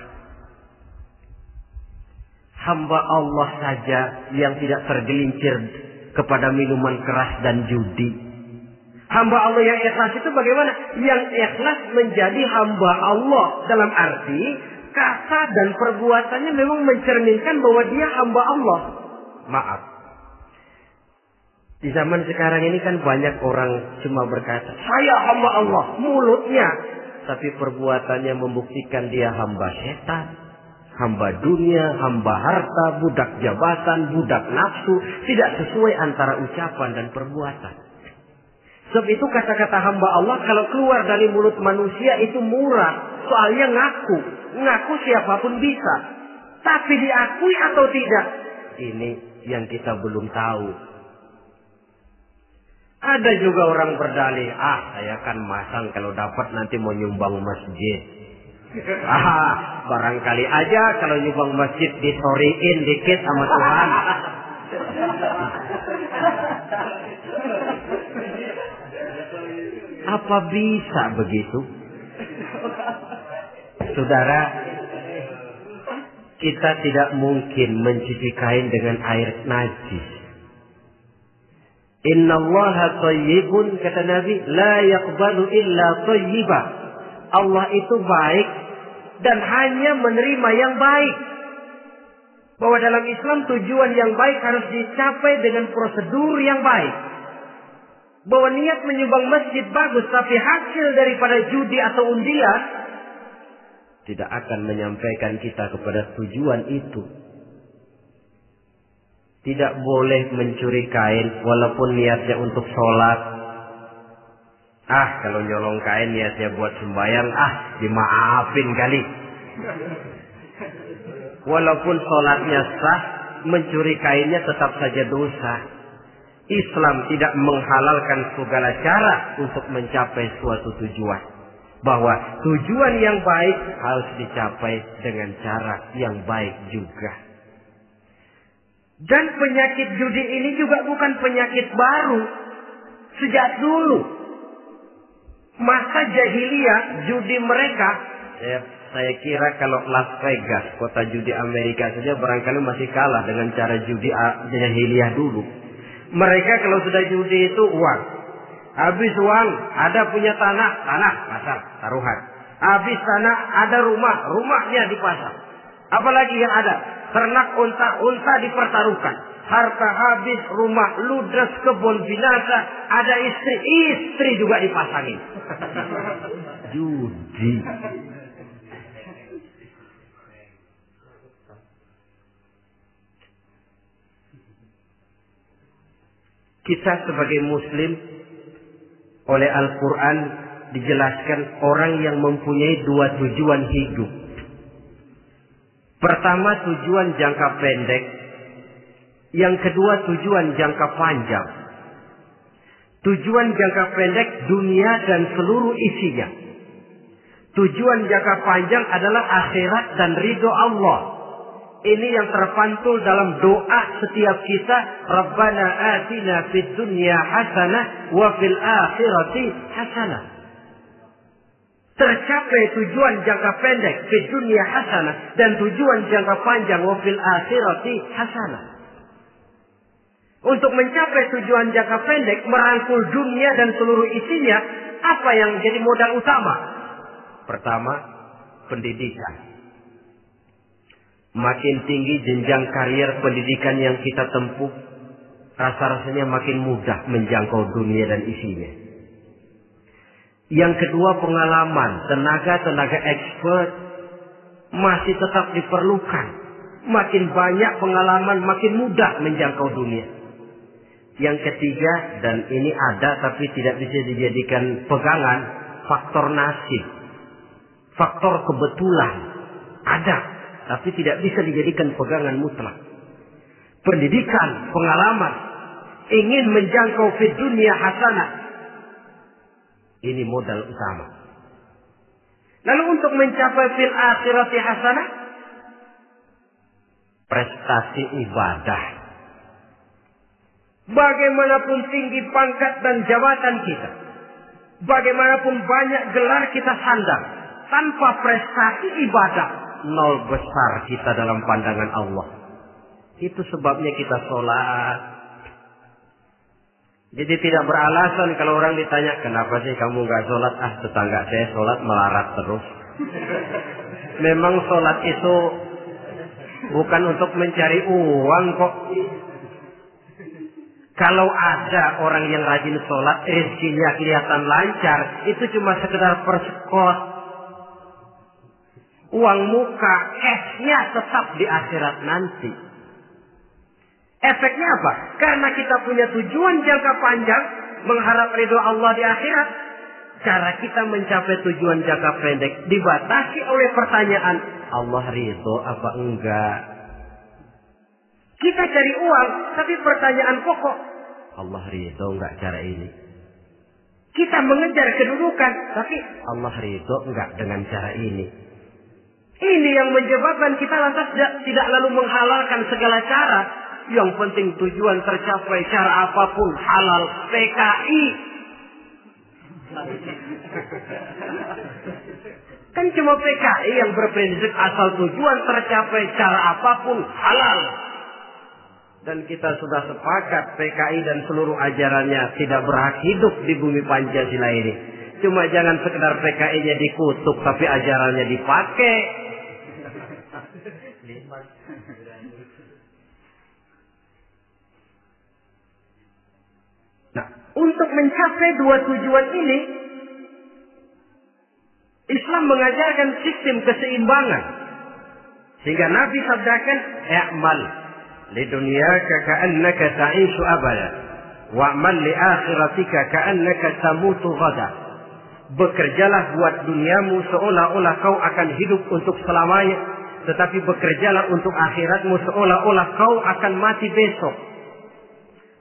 Hamba Allah saja yang tidak tergelincir kepada minuman keras dan judi. Hamba Allah yang ikhlas itu bagaimana? Yang ikhlas menjadi hamba Allah. Dalam arti kata dan perbuatannya memang mencerminkan bahwa dia hamba Allah. Maaf. Di zaman sekarang ini kan banyak orang cuma berkata, saya hamba Allah, mulutnya. Tapi perbuatannya membuktikan dia hamba setan, hamba dunia, hamba harta, budak jabatan, budak nafsu. Tidak sesuai antara ucapan dan perbuatan. Sebab itu kata-kata hamba Allah kalau keluar dari mulut manusia itu murah. Soalnya ngaku. Ngaku siapapun bisa. Tapi diakui atau tidak? Ini yang kita belum tahu. Ada juga orang berdalih, saya kan masang kalau dapat nanti mau nyumbang masjid. Barangkali aja kalau nyumbang masjid disoriin dikit sama Tuhan. Apa bisa begitu? Saudara, kita tidak mungkin mencuci kain dengan air najis. Innallaha thayyibun, kata Nabi, la yaqbalu illa thayyiba. Allah itu baik dan hanya menerima yang baik. Bahwa dalam Islam tujuan yang baik harus dicapai dengan prosedur yang baik. Bahwa niat menyumbang masjid bagus, tapi hasil daripada judi atau undian tidak akan menyampaikan kita kepada tujuan itu. Tidak boleh mencuri kain walaupun niatnya untuk sholat. Kalau nyolong kain niatnya buat sembahyang, dimaafin kali. Walaupun sholatnya sah, mencuri kainnya tetap saja dosa. Islam tidak menghalalkan segala cara untuk mencapai suatu tujuan. Bahwa tujuan yang baik harus dicapai dengan cara yang baik juga. Dan penyakit judi ini juga bukan penyakit baru. Sejak dulu. Masa jahiliyah judi mereka. Saya kira kalau Las Vegas, kota judi Amerika saja barangkali masih kalah dengan cara judi jahiliyah dulu. Mereka kalau sudah judi itu uang. Habis uang, ada punya tanah pasar, taruhan. Habis tanah, ada rumahnya di pasar. Apalagi yang ada? Ternak unta dipertaruhkan. Harta habis, rumah ludes, kebun binasa. Ada istri juga dipasangin. Judi. Kita sebagai muslim oleh Al-Quran dijelaskan orang yang mempunyai dua tujuan hidup. Pertama tujuan jangka pendek. Yang kedua tujuan jangka panjang. Tujuan jangka pendek dunia dan seluruh isinya. Tujuan jangka panjang adalah akhirat dan ridho Allah. Ini yang terpantul dalam doa setiap kita. Rabbana atina fid dunya hasanah wa fil akhirati hasanah. Tercapai tujuan jangka pendek fid dunya hasanah dan tujuan jangka panjang wa fil akhirati hasanah. Untuk mencapai tujuan jangka pendek, merangkul dunia dan seluruh isinya, apa yang jadi modal utama? Pertama, pendidikan. Makin tinggi jenjang karier pendidikan yang kita tempuh, rasa-rasanya makin mudah menjangkau dunia dan isinya. Yang kedua, pengalaman. Tenaga-tenaga expert masih tetap diperlukan. Makin banyak pengalaman, makin mudah menjangkau dunia. Yang ketiga, dan ini ada tapi tidak bisa dijadikan pegangan, faktor nasib. Faktor kebetulan. Ada, tapi tidak bisa dijadikan pegangan mutlak. Pendidikan, pengalaman, ingin menjangkau fid dunia hasanah. Ini modal utama. Lalu untuk mencapai fil akhirati hasanah, prestasi ibadah. Bagaimanapun tinggi pangkat dan jabatan kita, bagaimanapun banyak gelar kita sandang, tanpa prestasi ibadah, nol besar kita dalam pandangan Allah. Itu sebabnya kita sholat. Jadi tidak beralasan kalau orang ditanya, kenapa sih kamu nggak sholat? Ah, tetangga saya sholat melarat terus. Memang sholat itu bukan untuk mencari uang kok. Kalau ada orang yang rajin sholat, rezekinya kelihatan lancar, itu cuma sekedar persekot. Uang muka, cashnya tetap di akhirat nanti. Efeknya apa? Karena kita punya tujuan jangka panjang, mengharap ridho Allah di akhirat. Cara kita mencapai tujuan jangka pendek dibatasi oleh pertanyaan, Allah ridho apa enggak? Kita cari uang, tapi pertanyaan pokok, Allah ridho enggak cara ini? Kita mengejar kedudukan, tapi Allah ridho enggak dengan cara ini? Ini yang menyebabkan kita lantas tidak lalu menghalalkan segala cara. Yang penting tujuan tercapai cara apapun halal. PKI. Kan cuma PKI yang berprinsip asal tujuan tercapai cara apapun halal. Dan kita sudah sepakat PKI dan seluruh ajarannya tidak berhak hidup di bumi Pancasila ini. Cuma jangan sekedar PKI-nya dikutuk tapi ajarannya dipakai. Nah, untuk mencapai dua tujuan ini, Islam mengajarkan sistem keseimbangan. Sehingga Nabi sabdakan, "I'mal lidunyaka ka'annaka ta'ishu abada, wa'mal li akhiratika ka'annaka tamutu ghada." Bekerjalah buat duniamu seolah-olah kau akan hidup untuk selamanya, tetapi bekerjalah untuk akhiratmu seolah-olah kau akan mati besok.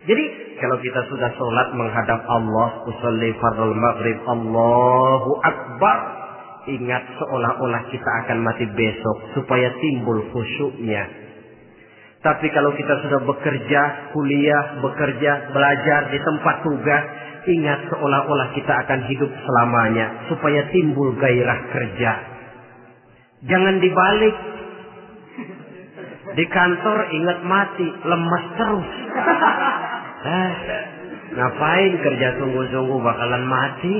Jadi kalau kita sudah sholat menghadap Allah, usolli fardhu maghrib, Allahu Akbar, ingat seolah-olah kita akan mati besok supaya timbul khusyuknya. Tapi kalau kita sudah bekerja, kuliah, bekerja, belajar di tempat tugas, ingat seolah-olah kita akan hidup selamanya supaya timbul gairah kerja. Jangan dibalik. Di kantor ingat mati, lemas terus. Ngapain kerja sungguh-sungguh bakalan mati.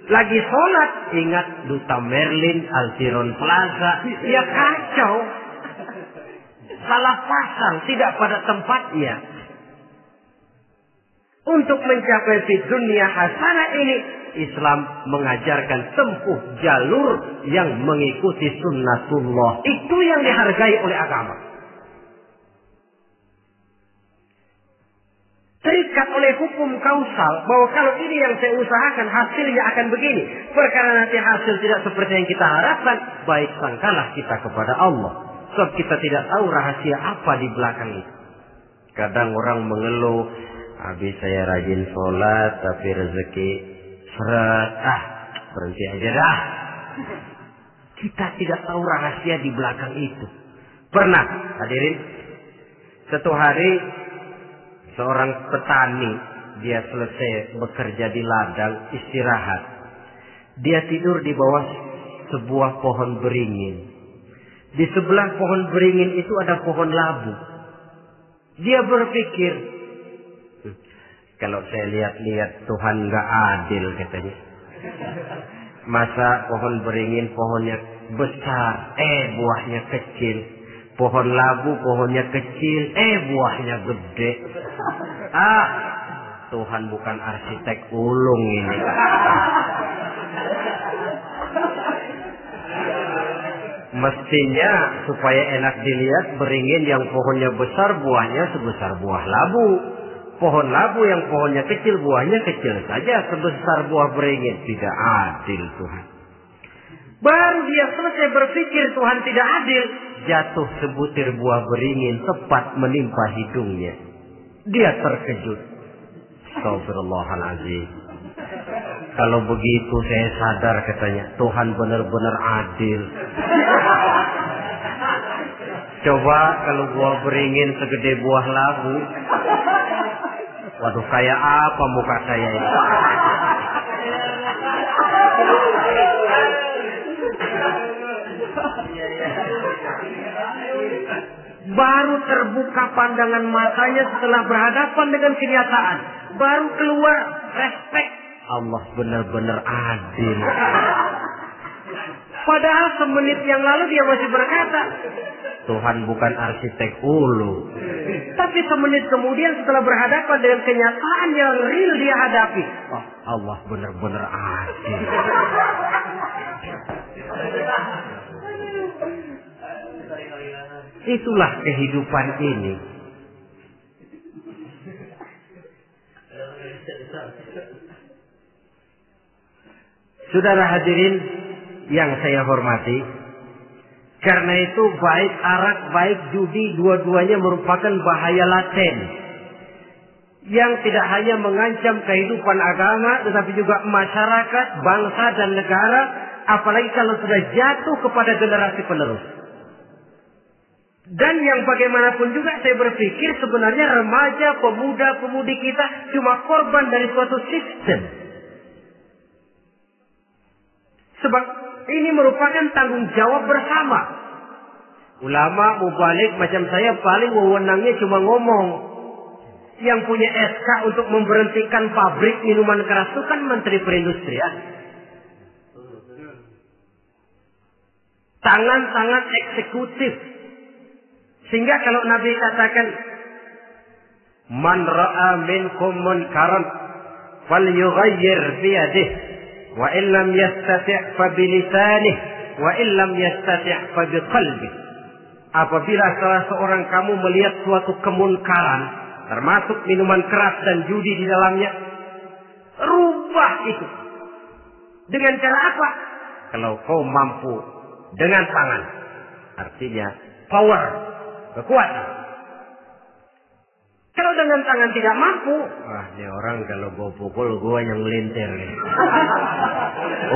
Lagi sholat ingat Duta Merlin, Altiron Plaza, ya kacau. Salah pasang, tidak pada tempatnya. Untuk mencapai fi dunia hasanah ini, Islam mengajarkan tempuh jalur yang mengikuti sunnatullah. Itu yang dihargai oleh agama. Terikat oleh hukum kausal bahwa kalau ini yang saya usahakan hasilnya akan begini. Perkara nanti hasil tidak seperti yang kita harapkan, baik sangkalah kita kepada Allah. Sebab kita tidak tahu rahasia apa di belakang itu. Kadang orang mengeluh, habis saya rajin sholat tapi rezeki seret, berhenti aja dah. Kita tidak tahu rahasia di belakang itu. Pernah hadirin, satu hari seorang petani, dia selesai bekerja di ladang, istirahat. Dia tidur di bawah sebuah pohon beringin. Di sebelah pohon beringin itu ada pohon labu. Dia berpikir, kalau saya lihat-lihat Tuhan nggak adil katanya. Masa pohon beringin pohonnya besar, buahnya kecil. Pohon labu pohonnya kecil, buahnya gede. Tuhan bukan arsitek ulung ini. Mestinya supaya enak dilihat, beringin yang pohonnya besar buahnya sebesar buah labu. Pohon labu yang pohonnya kecil buahnya kecil saja sebesar buah beringin. Tidak adil Tuhan. Baru dia selesai berpikir Tuhan tidak adil, jatuh sebutir buah beringin tepat menimpa hidungnya. Dia terkejut. Astagfirullahaladzim. Kalau begitu saya sadar katanya, Tuhan benar-benar adil. Coba kalau buah beringin segede buah labu. Waduh, kayak apa muka saya ini? Baru terbuka pandangan matanya setelah berhadapan dengan kenyataan. Baru keluar respek. Allah benar-benar adil. Padahal semenit yang lalu dia masih berkata, Tuhan bukan arsitek ulu. Tapi semenit kemudian setelah berhadapan dengan kenyataan yang real dia hadapi, Allah benar-benar adil. Itulah kehidupan ini. Saudara hadirin yang saya hormati, karena itu baik arak, baik judi, dua-duanya merupakan bahaya laten yang tidak hanya mengancam kehidupan agama, tetapi juga masyarakat, bangsa dan negara, apalagi kalau sudah jatuh kepada generasi penerus. Dan yang bagaimanapun juga saya berpikir sebenarnya remaja, pemuda, pemudi kita cuma korban dari suatu sistem. Sebab ini merupakan tanggung jawab bersama. Ulama mubalik macam saya paling wewenangnya cuma ngomong. Yang punya SK untuk memberhentikan pabrik minuman keras itu kan Menteri Perindustrian. Tangan-tangan eksekutif. Sehingga kalau Nabi katakan, Man ra'a minkum munkaran falyughayyir biyadihi wa illam yastati' fa bilisanihi wa illam yastati' fa biqalbihi. Apabila salah seorang kamu melihat suatu kemunkaran, termasuk minuman keras dan judi di dalamnya, rubah itu. Dengan cara apa? Kalau kau mampu dengan tangan, artinya power, kekuatan. Kalau dengan tangan tidak mampu, ini orang kalau gue pukul gue yang melintir nih.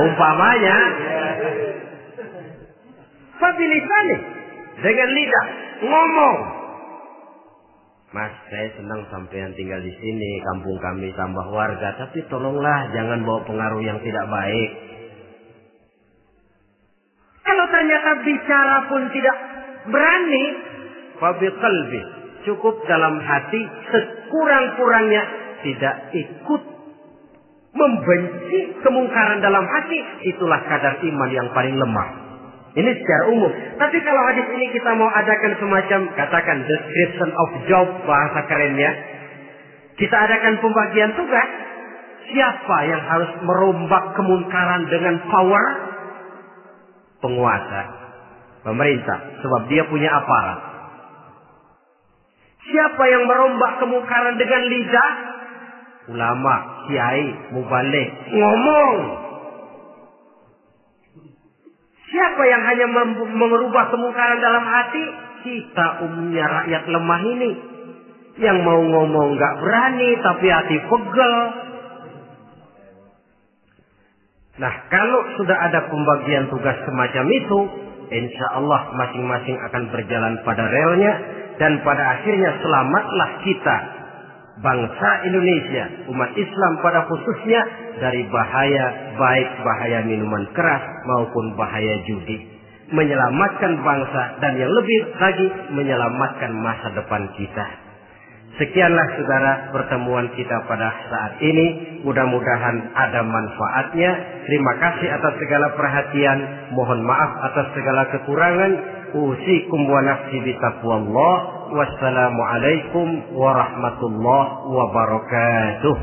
Umpamanya, fabilisani, dengan lidah ngomong. Mas, saya senang sampean tinggal di sini, kampung kami tambah warga, tapi tolonglah jangan bawa pengaruh yang tidak baik. Kalau ternyata bicara pun tidak berani, fabiqalbi, cukup dalam hati, sekurang-kurangnya tidak ikut membenci kemungkaran dalam hati, itulah kadar iman yang paling lemah. Ini secara umum. Tapi kalau hadis ini kita mau adakan semacam, katakan description of job, bahasa kerennya, kita adakan pembagian tugas. Siapa yang harus merombak kemungkaran dengan power? Penguasa, pemerintah, sebab dia punya aparat. Siapa yang merombak kemungkaran dengan lidah? Ulama, kiai, mubalik, ngomong. Siapa yang hanya merubah kemungkaran dalam hati? Kita umumnya rakyat lemah ini. Yang mau ngomong gak berani, tapi hati pegel. Nah, kalau sudah ada pembagian tugas semacam itu, insya Allah masing-masing akan berjalan pada relnya. Dan pada akhirnya selamatlah kita, bangsa Indonesia, umat Islam pada khususnya, dari bahaya, baik bahaya minuman keras maupun bahaya judi. Menyelamatkan bangsa dan yang lebih lagi menyelamatkan masa depan kita. Sekianlah saudara pertemuan kita pada saat ini. Mudah-mudahan ada manfaatnya. Terima kasih atas segala perhatian. Mohon maaf atas segala kekurangan. Usikum wa nafsi bitaqwallah. Wassalamualaikum warahmatullahi wabarakatuh.